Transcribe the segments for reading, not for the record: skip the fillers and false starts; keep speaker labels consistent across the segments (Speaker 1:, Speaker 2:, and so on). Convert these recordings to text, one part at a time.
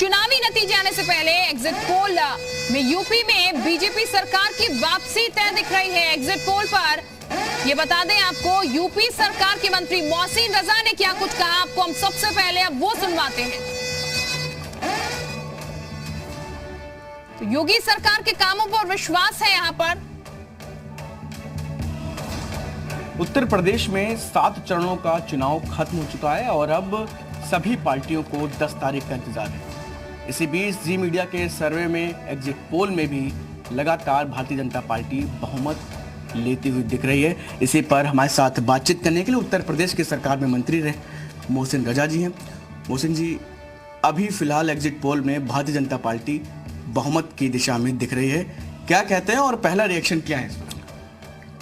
Speaker 1: चुनावी नतीजे आने से पहले एग्जिट पोल में यूपी में बीजेपी सरकार की वापसी तय दिख रही है। एग्जिट पोल पर ये बता दें आपको, यूपी सरकार के मंत्री मोहसिन रजा ने क्या कुछ कहा, आपको हम सबसे पहले अब वो सुनवाते हैं। तो योगी सरकार के कामों पर विश्वास है। यहां पर
Speaker 2: उत्तर प्रदेश में 7 चरणों का चुनाव खत्म हो चुका है और अब सभी पार्टियों को 10 तारीख का इंतजार है। इसी बीच जी मीडिया के सर्वे में एग्जिट पोल में भी लगातार भारतीय जनता पार्टी बहुमत लेती हुई दिख रही है। इसी पर हमारे साथ बातचीत करने के लिए उत्तर प्रदेश की सरकार में मंत्री रहे मोहसिन रजा जी हैं। मोहसिन जी, अभी फिलहाल एग्जिट पोल में भारतीय जनता पार्टी बहुमत की दिशा में दिख रही है, क्या कहते हैं और पहला रिएक्शन क्या है इस पर?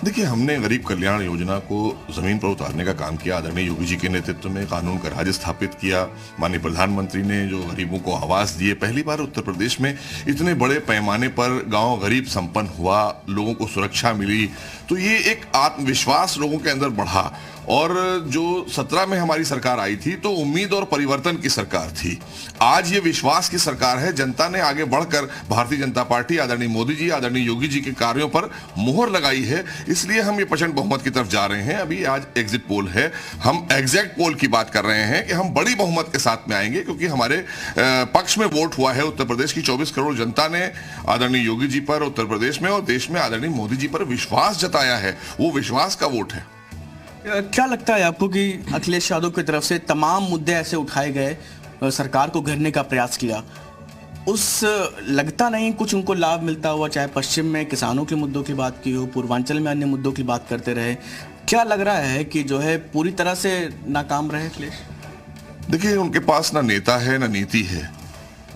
Speaker 3: देखिए, हमने गरीब कल्याण योजना को जमीन पर उतारने का काम किया। आदरणीय योगी जी के नेतृत्व में कानून का राज स्थापित किया। माननीय प्रधानमंत्री ने जो गरीबों को आवास दिए, पहली बार उत्तर प्रदेश में इतने बड़े पैमाने पर गांव गरीब संपन्न हुआ, लोगों को सुरक्षा मिली, तो ये एक आत्मविश्वास लोगों के अंदर बढ़ा। और जो 17 में हमारी सरकार आई थी तो उम्मीद और परिवर्तन की सरकार थी। आज ये विश्वास की सरकार है। जनता ने आगे बढ़कर भारतीय जनता पार्टी, आदरणीय मोदी जी, आदरणीय योगी जी के कार्यों पर मुहर लगाई है, इसलिए हम ये प्रचंड बहुमत की तरफ जा रहे हैं। अभी आज एग्जिट पोल है, हम एग्जैक्ट पोल की बात कर रहे हैं कि हम बड़ी बहुमत के साथ में आएंगे, क्योंकि हमारे पक्ष में वोट हुआ है। उत्तर प्रदेश की 24 करोड़ जनता ने आदरणीय योगी जी पर उत्तर प्रदेश में और देश में आदरणीय मोदी जी पर विश्वास जताया है। वो विश्वास का वोट है।
Speaker 2: क्या लगता है आपको कि अखिलेश यादव की तरफ से तमाम मुद्दे ऐसे उठाए गए, सरकार को घेरने का प्रयास किया, उस लगता नहीं कुछ उनको लाभ मिलता हुआ? चाहे पश्चिम में किसानों के मुद्दों की बात की हो, पूर्वांचल में अन्य मुद्दों की बात करते रहे, क्या लग रहा है कि जो है पूरी तरह से नाकाम रहे अखिलेश?
Speaker 3: देखिए, उनके पास ना नेता है ना नीति है,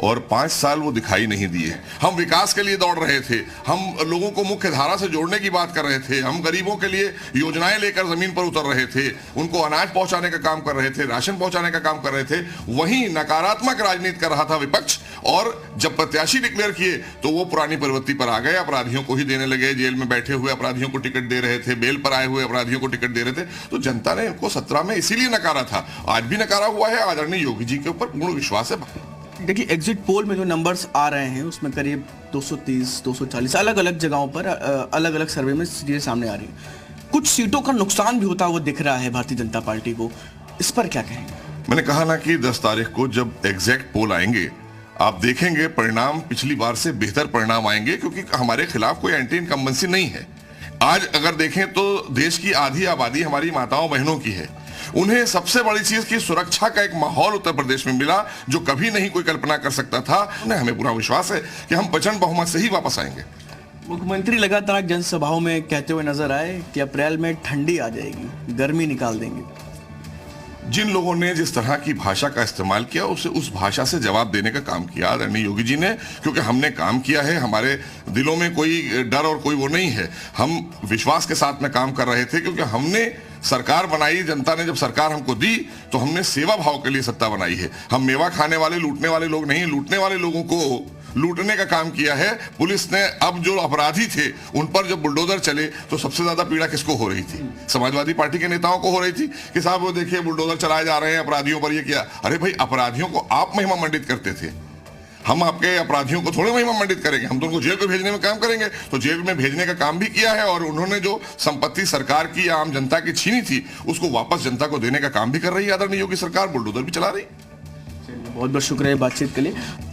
Speaker 3: और 5 साल वो दिखाई नहीं दिए। हम विकास के लिए दौड़ रहे थे, हम लोगों को मुख्य धारा से जोड़ने की बात कर रहे थे, हम गरीबों के लिए योजनाएं लेकर जमीन पर उतर रहे थे, उनको अनाज पहुंचाने का काम कर रहे थे, राशन पहुंचाने का काम कर रहे थे। वहीं नकारात्मक राजनीति कर रहा था विपक्ष, और जब प्रत्याशी डिक्लेयर किए तो वो पुरानी प्रवृत्ति पर आ गए, अपराधियों को ही देने लगे। जेल में बैठे हुए अपराधियों को टिकट दे रहे थे, बेल पर आए हुए अपराधियों को टिकट दे रहे थे। तो जनता ने इनको 17 में इसीलिए नकारा था, आज भी नकारा हुआ है। आदरणीय योगी जी के ऊपर पूर्ण विश्वास है।
Speaker 2: देखिए, एग्जिट पोल में जो नंबर्स आ रहे हैं उसमें करीब 230, 240 अलग अलग जगहों पर अलग अलग सर्वे में चीजें सामने आ रही हैं। कुछ सीटों का नुकसान भी होता हुआ दिख रहा है भारतीय जनता पार्टी को, इस पर क्या कहेंगे?
Speaker 3: मैंने कहा ना कि 10 तारीख को जब एग्जैक्ट पोल आएंगे, आप देखेंगे परिणाम पिछली बार से बेहतर परिणाम आएंगे, क्योंकि हमारे खिलाफ कोई एंटी इनकम्बेंसी नहीं है। आज अगर देखें तो देश की आधी आबादी हमारी माताओं बहनों की है। उन्हें सबसे बड़ी चीज की सुरक्षा का एक माहौल उत्तर प्रदेश में मिला, जो कभी नहीं कोई कल्पना कर सकता था। हमें पूरा विश्वास है कि हम प्रचंड बहुमत से ही वापस आएंगे।
Speaker 2: मुख्यमंत्री लगातार जनसभाओं में कहते हुए नजर आए कि अप्रैल में ठंडी आ जाएगी, गर्मी निकाल देंगे।
Speaker 3: जिन लोगों ने जिस तरह की भाषा का इस्तेमाल किया, उसे उस भाषा से जवाब देने का काम किया आदरणीय योगी जी ने, क्योंकि हमने काम किया है। हमारे दिलों में कोई डर और कोई वो नहीं है। हम विश्वास के साथ में काम कर रहे थे, क्योंकि हमने सरकार बनाई। जनता ने जब सरकार हमको दी तो हमने सेवा भाव के लिए सत्ता बनाई है। हम मेवा खाने वाले, लूटने वाले लोग नहीं, लूटने वाले लोगों को लूटने का काम किया है। पुलिस ने, अब जो अपराधी थे उन पर जब बुलडोजर चले तो सबसे ज्यादा पीड़ा किसको हो रही थी? समाजवादी पार्टी के नेताओं को हो रही थी कि साहब वो देखिए बुलडोजर चलाए जा रहे हैं अपराधियों पर, ये किया। अरे भाई, अपराधियों को आप महिमा मंडित करते थे, हम आपके अपराधियों को थोड़े महिमा मंडित करेंगे। हम तो उनको जेल को भेजने में काम करेंगे। तो जेल में भेजने का काम भी किया है, और उन्होंने जो संपत्ति सरकार की या आम जनता की छीनी थी उसको वापस जनता को देने का काम भी कर रही है आदरणीय योगी सरकार। बुलडोजर भी चला रही।
Speaker 2: बहुत बहुत शुक्रिया बातचीत के लिए।